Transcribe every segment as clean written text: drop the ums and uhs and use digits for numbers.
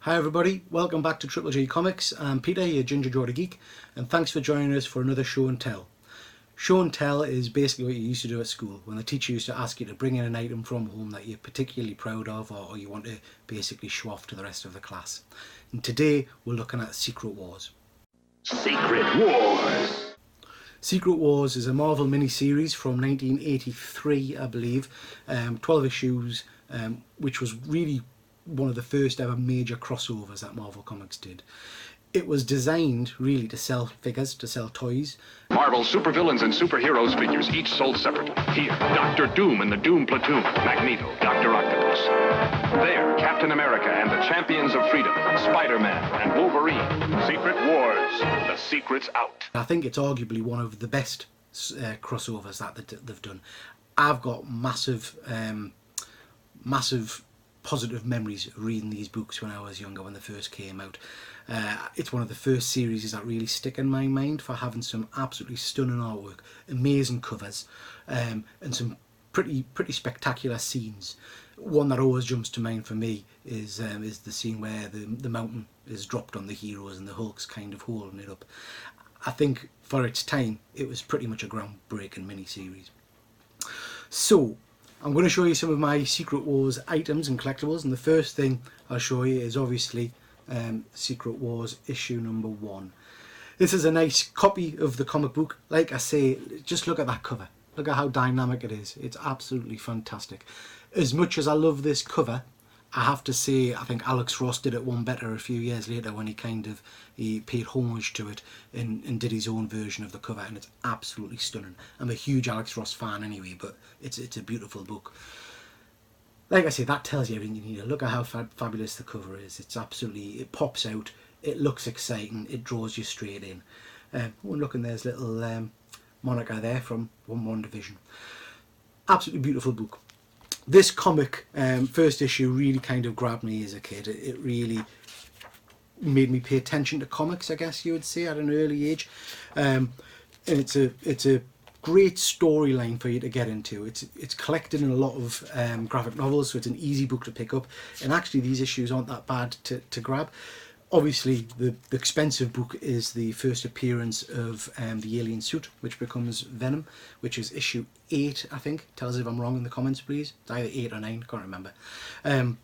Hi everybody, welcome back to Triple G Comics. I'm Peter, your Ginger Geordie Geek, and thanks for joining us for another show and tell. Show and tell is basically what you used to do at school, when the teacher used to ask you to bring in an item from home that you're particularly proud of or you want to basically show off to the rest of the class. And today we're looking at Secret Wars. Secret Wars! Secret Wars is a Marvel miniseries from 1983, I believe, 12 issues, which was really one of the first ever major crossovers that Marvel Comics did. It was designed really to sell figures, to sell toys. Marvel supervillains and superheroes figures, each sold separately. Here, Doctor Doom and the Doom Platoon, Magneto, Dr. Octopus. There, Captain America and the Champions of Freedom, Spider-Man and Wolverine. Secret Wars, the secret's out. I think it's arguably one of the best crossovers that they've done. I've got massive positive memories of reading these books when I was younger, when they first came out. It's one of the first series that really stick in my mind for having some absolutely stunning artwork, amazing covers, and some pretty spectacular scenes. One that always jumps to mind for me is the scene where the mountain is dropped on the heroes and the Hulk's kind of holding it up. I think for its time it was pretty much a groundbreaking mini-series. So I'm going to show you some of my Secret Wars items and collectibles, and the first thing I'll show you is obviously Secret Wars issue number 1. This is a nice copy of the comic book. Like I say, just look at that cover. Look at how dynamic it is. It's absolutely fantastic. As much as I love this cover, I have to say I think Alex Ross did it one better a few years later when he paid homage to it and did his own version of the cover, and it's absolutely stunning. I'm a huge Alex Ross fan anyway, but it's a beautiful book. Like I say, that tells you everything you need to look at how fabulous the cover is. It's absolutely, it pops out, it looks exciting, it draws you straight in. Look, and there's little Monica there from One Division. Absolutely beautiful book. This comic, first issue, really kind of grabbed me as a kid. It really made me pay attention to comics, I guess you would say, at an early age. And it's a great storyline for you to get into. It's collected in a lot of graphic novels, so it's an easy book to pick up. And actually, these issues aren't that bad to grab. Obviously, the expensive book is the first appearance of the alien suit, which becomes Venom, which is issue 8, I think. Tell us if I'm wrong in the comments, please. It's either 8 or 9, can't remember. I'm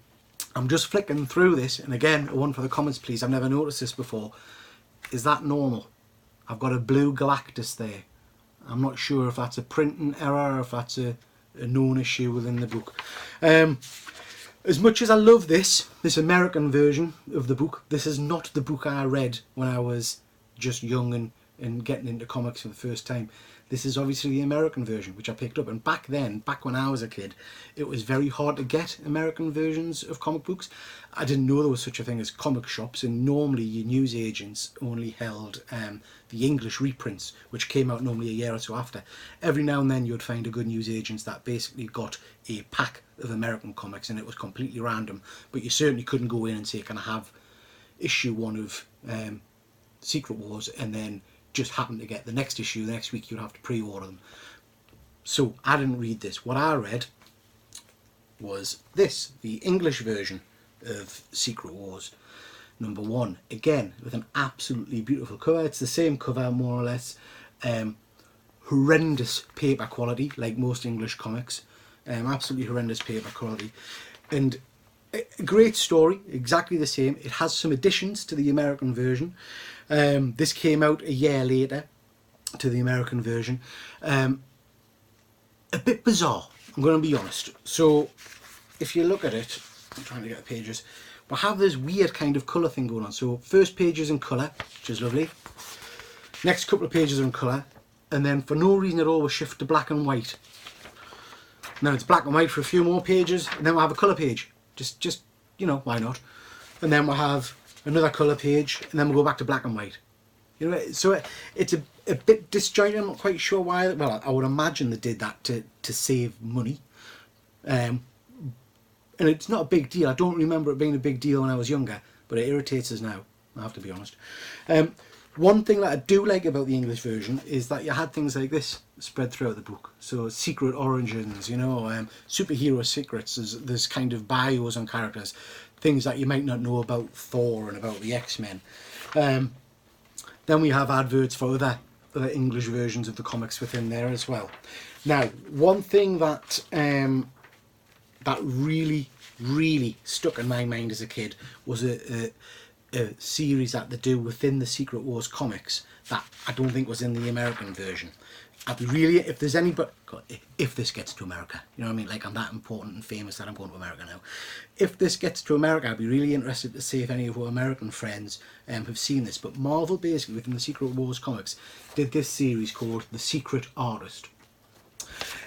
just flicking through this, and again, one for the comments, please. I've never noticed this before. Is that normal? I've got a blue Galactus there. I'm not sure if that's a printing error or if that's a known issue within the book. As much as I love this American version of the book, this is not the book I read when I was just young and getting into comics for the first time. This is obviously the American version, which I picked up. And back then, back when I was a kid, it was very hard to get American versions of comic books. I didn't know there was such a thing as comic shops, and normally your newsagents only held the English reprints, which came out normally a year or so after. Every now and then you'd find a good newsagents that basically got a pack of American comics, and it was completely random, but you certainly couldn't go in and say, can I have issue 1 of Secret Wars, and then just happen to get the next issue the next week. You'd have to pre-order them. So I didn't read this. What I read was this, the English version of Secret Wars number 1, again with an absolutely beautiful cover. It's the same cover more or less. Horrendous paper quality, like most English comics. Absolutely horrendous paper quality, and a great story, exactly the same. It has some additions to the American version. This came out a year later to the American version. A bit bizarre, I'm going to be honest. So if you look at it, I'm trying to get the pages, we'll have this weird kind of colour thing going on. So first page is in colour, which is lovely. Next couple of pages are in colour, and then for no reason at all we'll shift to black and white. Now it's black and white for a few more pages, and then we'll have a colour page. Just you know, why not? And then we'll have another colour page, and then we'll go back to black and white. You know, so it's a bit disjointed. I'm not quite sure why. Well, I would imagine they did that to save money. And it's not a big deal. I don't remember it being a big deal when I was younger, but it irritates us now, I have to be honest. One thing that I do like about the English version is that you had things like this spread throughout the book. So secret origins, you know, superhero secrets. There's kind of bios on characters. things that you might not know about Thor and about the X-Men. Then we have adverts for other English versions of the comics within there as well. Now, one thing that that really stuck in my mind as a kid was a series that they do within the Secret Wars comics that I don't think was in the American version. I'd be really, if there's anybody, if this gets to America, you know what I mean, like I'm that important and famous that I'm going to America now. If this gets to America, I'd be really interested to see if any of our American friends have seen this. But Marvel, basically, within the Secret Wars comics, did this series called The Secret Artist.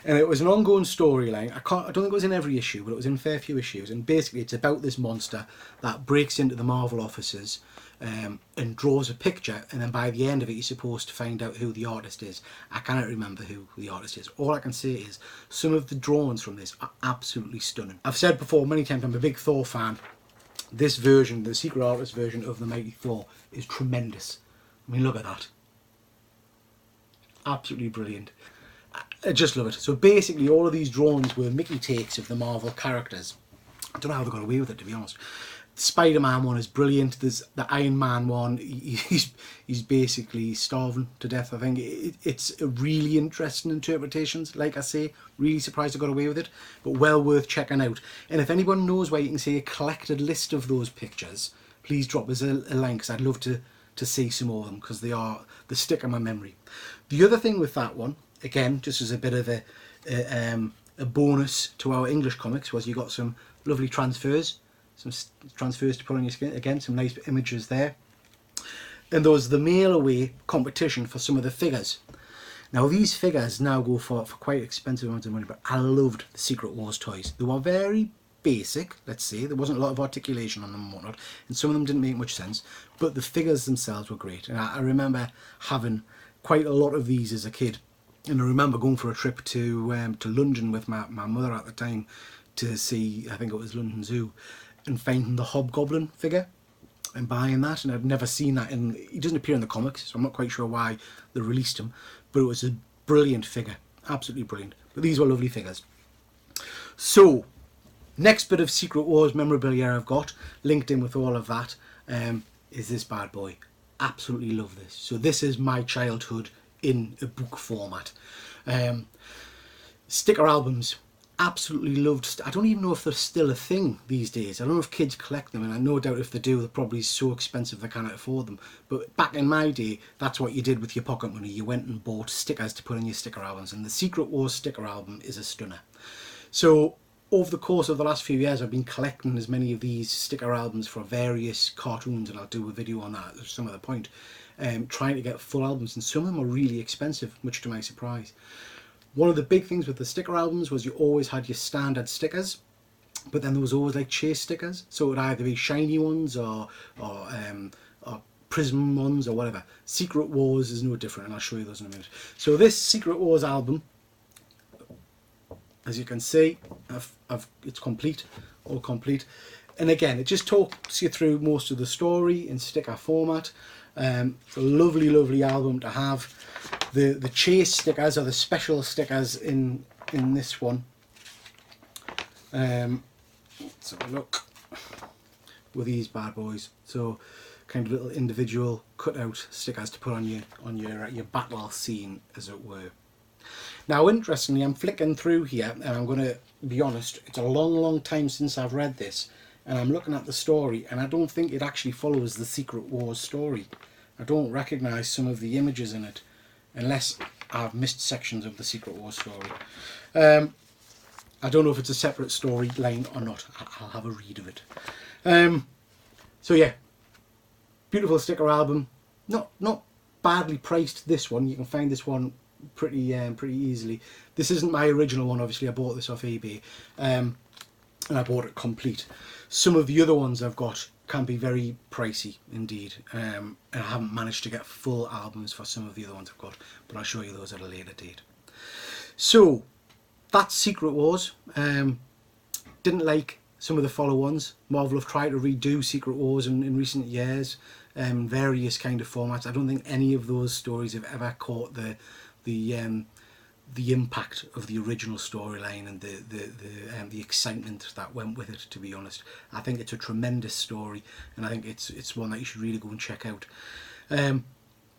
And it was an ongoing storyline. I don't think it was in every issue, but it was in a fair few issues. And basically, it's about this monster that breaks into the Marvel offices and draws a picture. And then by the end of it, you're supposed to find out who the artist is. I cannot remember who the artist is. All I can say is some of the drawings from this are absolutely stunning. I've said before many times, I'm a big Thor fan. This version, the Secret Artist version of the Mighty Thor, is tremendous. I mean, look at that. Absolutely brilliant. I just love it. So basically all of these drawings were Mickey takes of the Marvel characters. I don't know how they got away with it, to be honest. The Spider-Man one is brilliant. There's the Iron Man one. He's basically starving to death, I think. It's a really interesting interpretations. Like I say, really surprised I got away with it, but well worth checking out. And if anyone knows where you can see a collected list of those pictures, please drop us a link, because I'd love to see some more of them, because they stick in my memory. The other thing with that one, again, just as a bit of a bonus to our English comics, was you got some lovely transfers to put on your skin. Again, some nice images there. And there was the mail away competition for some of the figures. Now these figures now go for quite expensive amounts of money, but I loved the Secret Wars toys. They were very basic, let's say. There wasn't a lot of articulation on them and whatnot, and some of them didn't make much sense, but the figures themselves were great. And I remember having quite a lot of these as a kid. And I remember going for a trip to London with my mother at the time to see, I think it was London Zoo, and finding the Hobgoblin figure and buying that. And I'd never seen that he doesn't appear in the comics, so I'm not quite sure why they released him, but it was a brilliant figure, absolutely brilliant. But these were lovely figures. So, next bit of Secret Wars memorabilia I've got, linked in with all of that, is this bad boy. Absolutely love this. So this is my childhood in a book format. Sticker albums, absolutely loved. I don't even know if they're still a thing these days. I don't know if kids collect them, and I no doubt if they do, they're probably so expensive they can't afford them. But back in my day, that's what you did with your pocket money. You went and bought stickers to put in your sticker albums, and the Secret Wars sticker album is a stunner. So over the course of the last few years, I've been collecting as many of these sticker albums for various cartoons, and I'll do a video on that at some other point. Trying to get full albums, and some of them are really expensive, much to my surprise. One of the big things with the sticker albums was you always had your standard stickers, but then there was always like chase stickers, so it would either be shiny ones or prism ones or whatever. Secret Wars is no different, and I'll show you those in a minute. So this Secret Wars album, as you can see, it's complete, all complete. And again, it just talks you through most of the story in sticker format. It's a lovely, lovely album to have. The chase stickers are the special stickers in this one. Let's have a look with these bad boys. So kind of little individual cutout stickers to put on your battle scene, as it were. Now, interestingly, I'm flicking through here, and I'm going to be honest, it's a long, long time since I've read this, and I'm looking at the story, and I don't think it actually follows the Secret Wars story. I don't recognise some of the images in it, unless I've missed sections of the Secret Wars story. I don't know if it's a separate storyline or not. I'll have a read of it. So yeah, beautiful sticker album. Not badly priced, this one. You can find this one pretty easily. This isn't my original one, obviously. I bought this off eBay, and I bought it complete. Some of the other ones I've got can be very pricey indeed, and I haven't managed to get full albums for some of the other ones I've got, but I'll show you those at a later date. So that's Secret Wars. Didn't like some of the follow-ons. Marvel have tried to redo Secret Wars in recent years, various kind of formats. I don't think any of those stories have ever caught the the impact of the original storyline and the excitement that went with it. To be honest, I think it's a tremendous story, and I think it's one that you should really go and check out.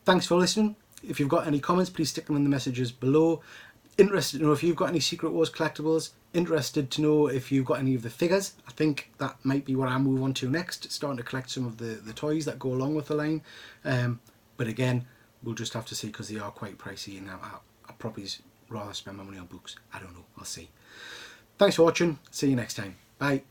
Thanks for listening. If you've got any comments, please stick them in the messages below. Interested to know if you've got any Secret Wars collectibles. Interested to know if you've got any of the figures. I think that might be what I'll move on to next, starting to collect some of the toys that go along with the line. But again, we'll just have to see, because they are quite pricey, and I'll probably rather spend my money on books. I don't know, I'll see. Thanks for watching, see you next time, bye.